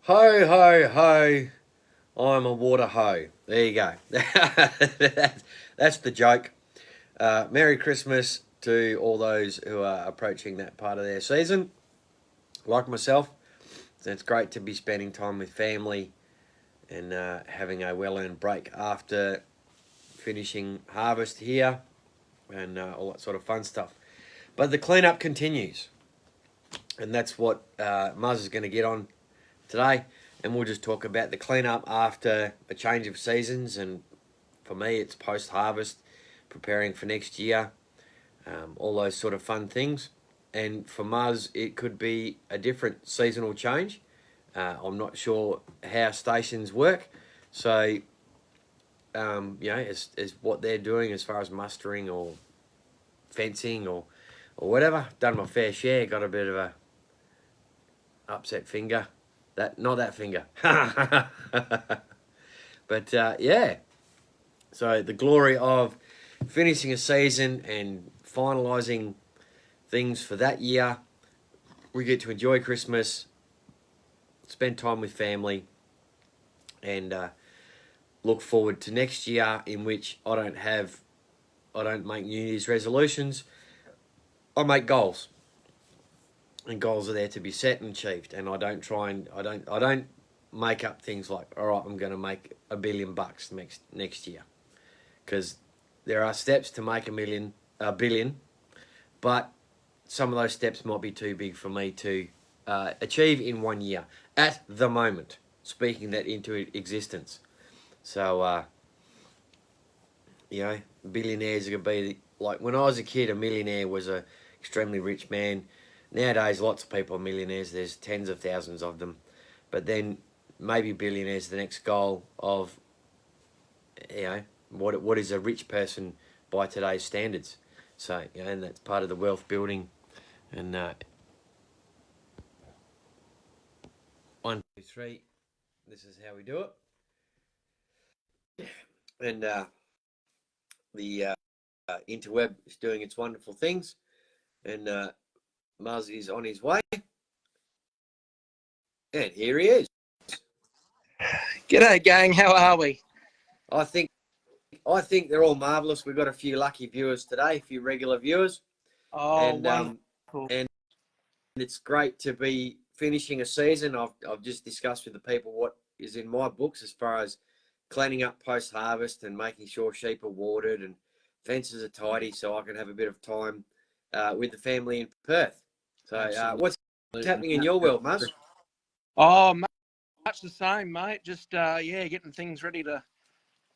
Ho, ho, ho. I'm a water hoe. There you go. That's the joke. Merry Christmas to all those who are approaching that part of their season. Like myself, it's great to be spending time with family and having a well earned break after finishing harvest here and all that sort of fun stuff. But the cleanup continues, and that's what Muzz is going to get on today, and we'll just talk about the cleanup after a change of seasons. And for me, it's post harvest, preparing for next year, all those sort of fun things. And for Muzz, it could be a different seasonal change. I'm not sure how stations work, so as what they're doing as far as mustering or fencing or whatever. Done my fair share. Got a bit of a upset finger. That not that finger. But yeah. So the glory of finishing a season and finalising things for that year. We get to enjoy Christmas, spend time with family, and look forward to next year, in which I don't make New Year's resolutions. I make goals, and goals are there to be set and achieved. And I don't make up things like, all right, I'm going to make $1 billion next year, because there are steps to make a billion, but some of those steps might be too big for me to achieve in 1 year at the moment, speaking that into existence. So, billionaires are going to be like when I was a kid, a millionaire was a extremely rich man. Nowadays, lots of people are millionaires. There's tens of thousands of them. But then maybe billionaires the next goal of, what is a rich person by today's standards. So, and that's part of the wealth building. And 1, 2, 3, this is how we do it. And the interweb is doing its wonderful things. And Muzz is on his way. And here he is. G'day, gang. How are we? I think they're all marvellous. We've got a few lucky viewers today, a few regular viewers. Oh, And wonderful. And it's great to be finishing a season. I've just discussed with the people what is in my books as far as cleaning up post harvest and making sure sheep are watered and fences are tidy, so I can have a bit of time with the family in Perth. So what's happening in your world, Muzz? Oh, much the same, mate. Just getting things ready to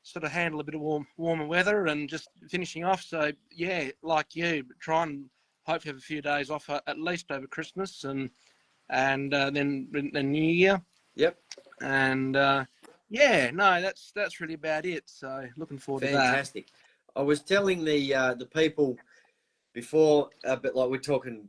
sort of handle a bit of warmer weather and just finishing off. So yeah, like you, try and hopefully have a few days off at least over Christmas and then the New Year. Yep. And that's really about it. So looking forward to that. Fantastic. I was telling the people before, but like we're talking,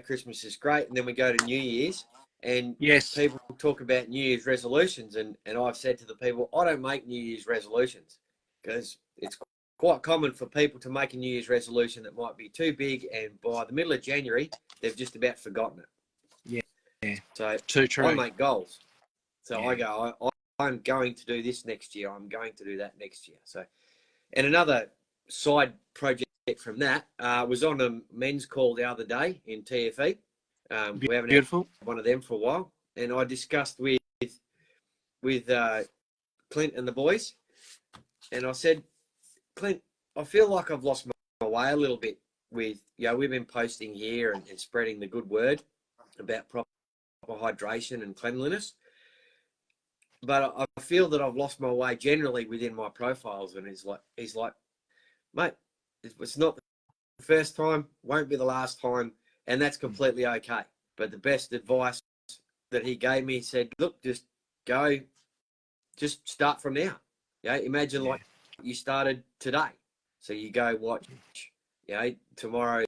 Christmas is great, and then we go to New Year's, and yes, people talk about New Year's resolutions, and I've said to the people, I don't make New Year's resolutions, because it's quite common for people to make a New Year's resolution that might be too big, and by the middle of January, they've just about forgotten it. Yeah. So too true. I make goals. So yeah. I go, I'm going to do this next year. I'm going to do that next year. So, and another side project from that was on a men's call the other day in TFE. We haven't had one of them for a while, and I discussed with Clint and the boys, and I said, Clint, I feel like I've lost my way a little bit with, we've been posting here and spreading the good word about proper hydration and cleanliness, but I feel that I've lost my way generally within my profiles. And he's like, mate, it's not the first time, won't be the last time, and that's completely okay. But the best advice that he gave me, he said, look, just start from now. Imagine like you started today. So you go watch, tomorrow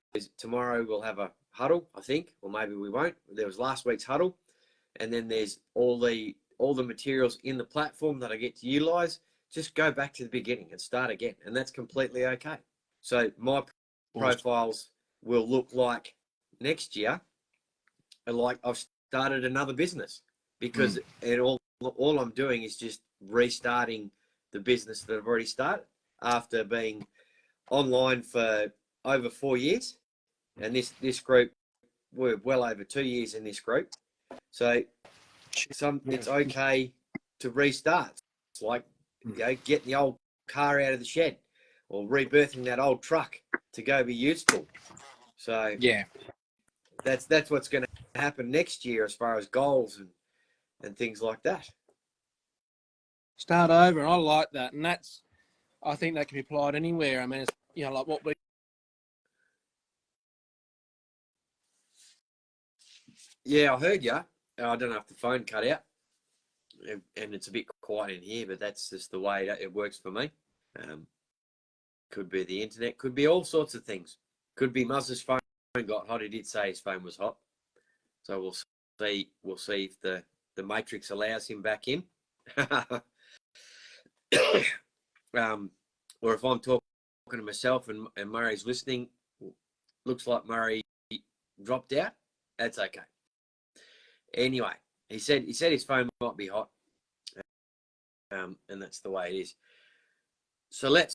we'll have a huddle, I think, or maybe we won't. There was last week's huddle, and then there's all the materials in the platform that I get to utilize. Just go back to the beginning and start again, and that's completely okay. So my profiles will look like next year, like I've started another business. because all I'm doing is just restarting the business that I've already started after being online for over 4 years. And this group, we're well over 2 years in this group. So it's okay to restart. It's like, getting the old car out of the shed or rebirthing that old truck to go be useful. So yeah, that's what's going to happen next year as far as goals and things like that. start over. I like that, and I think that can be applied anywhere. I mean, it's, like what we. Yeah, I heard you. I don't know if the phone cut out, and it's a bit quiet in here, but that's just the way it works for me. Could be the internet, could be all sorts of things. Could be Muzz's phone got hot. He did say his phone was hot, so we'll see. We'll see if the matrix allows him back in, or if I'm talking to myself and Murray's listening. Looks like Murray dropped out. That's okay. Anyway, he said his phone might be hot, and that's the way it is. So let's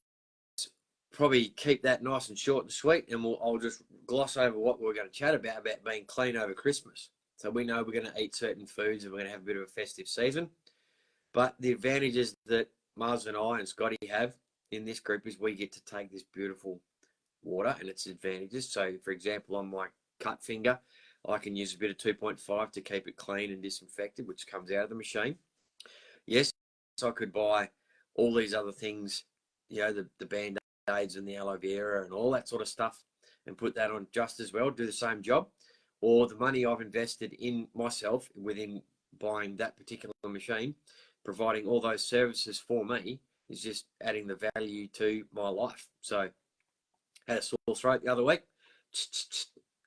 probably keep that nice and short and sweet, and I'll just gloss over what we're going to chat about being clean over Christmas. So we know we're going to eat certain foods and we're going to have a bit of a festive season, but the advantages that Muzz and I and Scotty have in this group is we get to take this beautiful water and its advantages. So, for example, on my cut finger, I can use a bit of 2.5 to keep it clean and disinfected, which comes out of the machine. Yes, I could buy all these other things, the Band-Aids and the aloe vera and all that sort of stuff, and put that on just as well, do the same job. Or the money I've invested in myself within buying that particular machine, providing all those services for me, is just adding the value to my life. So, had a sore throat the other week,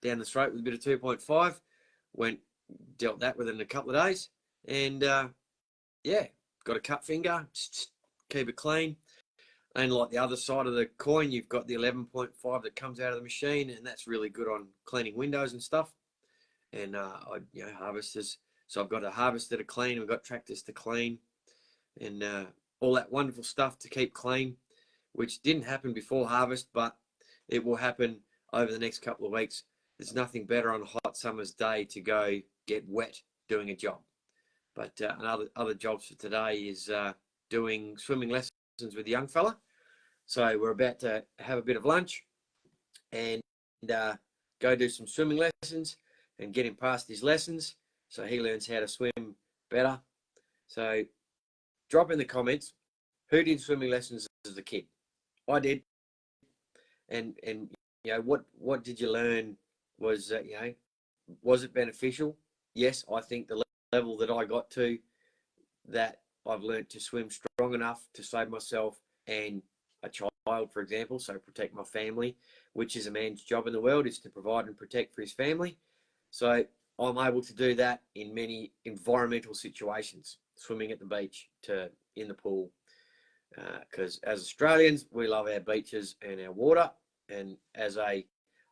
down the throat with a bit of 2.5, dealt that within a couple of days, and got a cut finger, keep it clean. And like the other side of the coin, you've got the 11.5 that comes out of the machine, and that's really good on cleaning windows and stuff. And harvesters. So I've got a harvester to clean, we've got tractors to clean, and all that wonderful stuff to keep clean, which didn't happen before harvest, but it will happen over the next couple of weeks. There's nothing better on a hot summer's day to go get wet doing a job. But other jobs for today is doing swimming lessons with the young fella. So we're about to have a bit of lunch and go do some swimming lessons and get him past his lessons so he learns how to swim better. So drop in the comments, who did swimming lessons as a kid? I did. And what did you learn? Was was it beneficial? Yes, I think the level that I got to, that I've learned to swim strong enough to save myself and a child, for example, so protect my family, which is a man's job in the world, is to provide and protect for his family. So I'm able to do that in many environmental situations, swimming at the beach, in the pool, because as Australians, we love our beaches and our water. And as a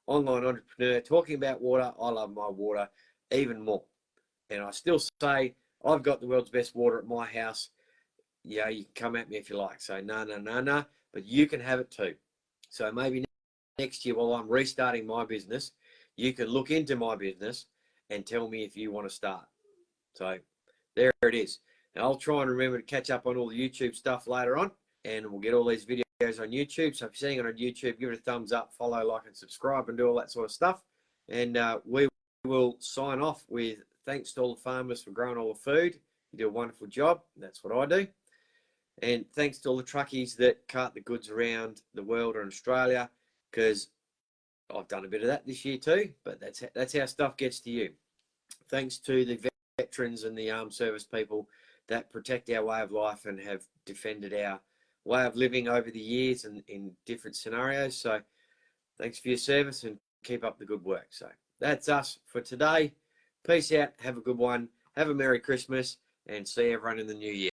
online entrepreneur talking about water, I love my water even more. And I still say I've got the world's best water at my house. Yeah, you can come at me if you like. So no, but you can have it too. So maybe next year, while I'm restarting my business, you can look into my business and tell me if you want to start. So there it is. Now I'll try and remember to catch up on all the YouTube stuff later on, and we'll get all these videos on YouTube. So if you're seeing it on YouTube, give it a thumbs up, follow, like, and subscribe, and do all that sort of stuff. And we will sign off with thanks to all the farmers for growing all the food. You do a wonderful job. That's what I do. And thanks to all the truckies that cart the goods around the world or in Australia, because I've done a bit of that this year too, but that's how stuff gets to you. Thanks to the veterans and the armed service people that protect our way of life and have defended our way of living over the years and in different scenarios. So thanks for your service and keep up the good work. So that's us for today. Peace out. Have a good one. Have a Merry Christmas and see everyone in the new year.